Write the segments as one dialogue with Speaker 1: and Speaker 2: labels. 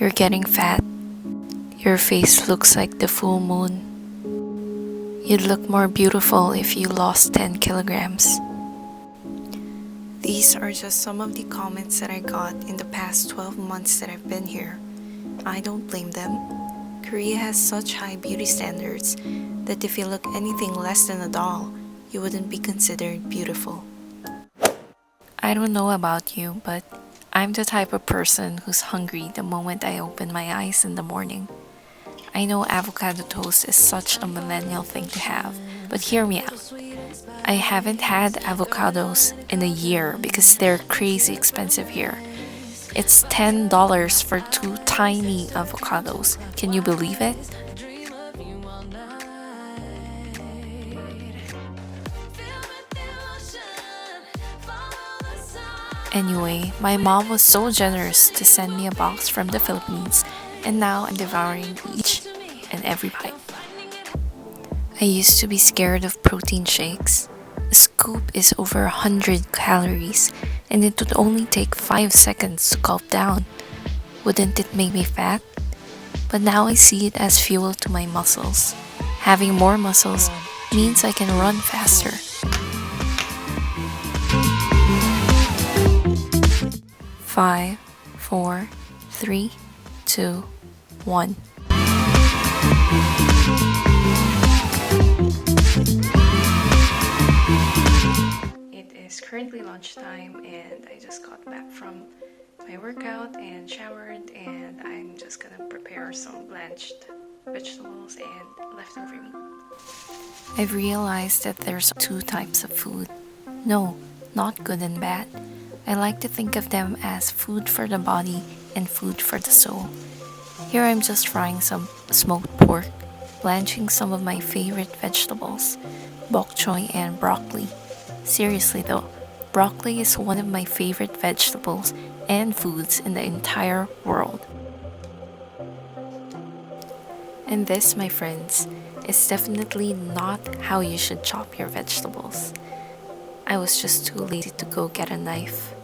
Speaker 1: You're getting fat. Your face looks like the full moon. You'd look more beautiful if you lost 10 kilograms. These are just some of the comments that I got in the past 12 months that I've been here. I don't blame them. Korea has such high beauty standards that if you look anything less than a doll, you wouldn't be considered beautiful. I don't know about you, but I'm the type of person who's hungry the moment I open my eyes in the morning. I know avocado toast is such a millennial thing to have, but hear me out. I haven't had avocados in a year because they're crazy expensive here. It's $10 for 2 tiny avocados. Can you believe it? Anyway, my mom was so generous to send me a box from the Philippines, and now I'm devouring each and every bite. I used to be scared of protein shakes. A scoop is over 100 calories, and it would only take 5 seconds to gulp down. Wouldn't it make me fat? But now I see it as fuel to my muscles. Having more muscles means I can run faster. Five, 4, 3, 2, 1. It is currently lunchtime and I just got back from my workout and showered, and I'm just gonna prepare some blanched vegetables and leftover meat. I've realized that there's 2 types of food. No, not good and bad. I like to think of them as food for the body and food for the soul. Here I'm just frying some smoked pork, blanching some of my favorite vegetables, bok choy and broccoli. Seriously though, broccoli is one of my favorite vegetables and foods in the entire world. And this, my friends, is definitely not how you should chop your vegetables. I was just too lazy to go get a knife.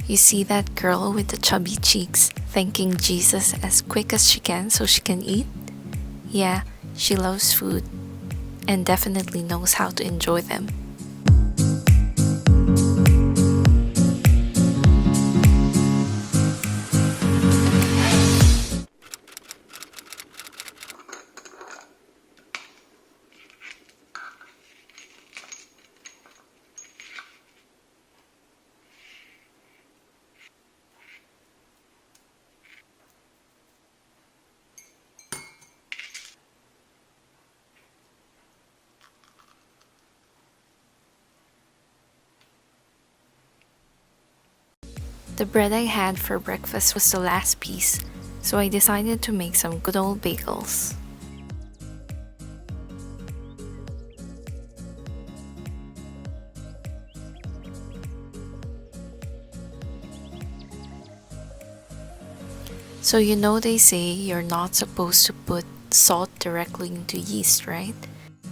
Speaker 1: You see that girl with the chubby cheeks thanking Jesus as quick as she can so she can eat? Yeah, she loves food and definitely knows how to enjoy them. The bread I had for breakfast was the last piece, so I decided to make some good old bagels. So you know they say you're not supposed to put salt directly into yeast, right?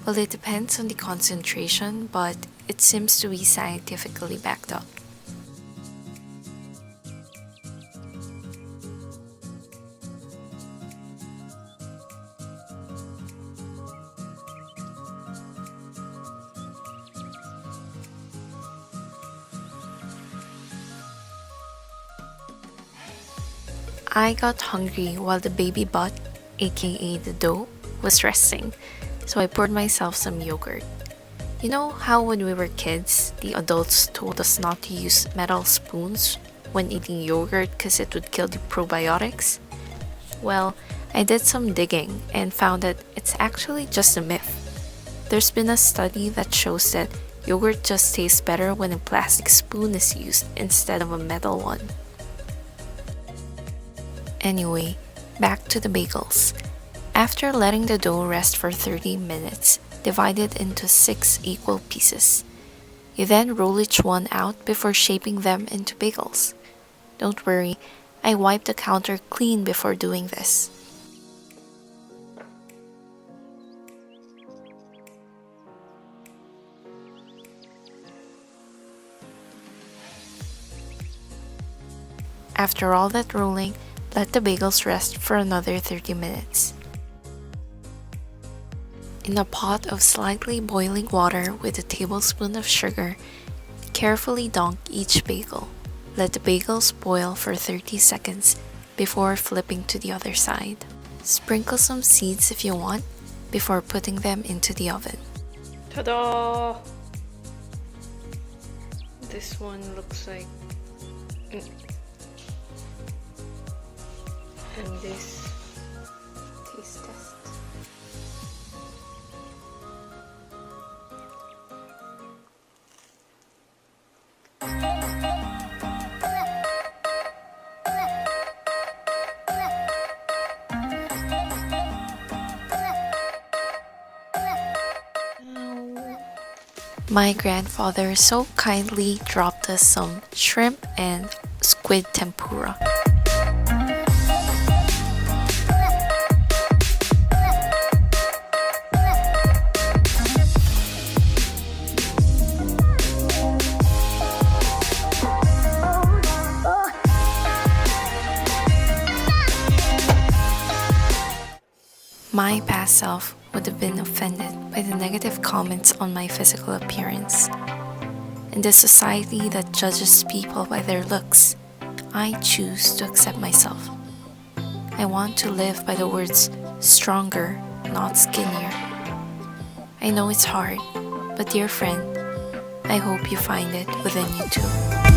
Speaker 1: Well, it depends on the concentration, but it seems to be scientifically backed up. I got hungry while the baby butt, aka the dough, was resting, so I poured myself some yogurt. You know how when we were kids, the adults told us not to use metal spoons when eating yogurt because it would kill the probiotics? Well, I did some digging and found that it's actually just a myth. There's been a study that shows that yogurt just tastes better when a plastic spoon is used instead of a metal one. Anyway, back to the bagels. After letting the dough rest for 30 minutes, Divide it into 6 equal pieces. You then roll each one out before shaping them into bagels. Don't worry, I wiped the counter clean before doing this. After all that rolling, let the bagels rest for another 30 minutes. In a pot of slightly boiling water with a tablespoon of sugar, carefully dunk each bagel. Let the bagels boil for 30 seconds before flipping to the other side. Sprinkle some seeds if you want before putting them into the oven. Ta-da! This one looks like... And this taste test. My grandfather so kindly dropped us some shrimp and squid tempura. My past self would have been offended by the negative comments on my physical appearance. In this society that judges people by their looks, I choose to accept myself. I want to live by the words stronger, not skinnier. I know it's hard, but dear friend, I hope you find it within you too.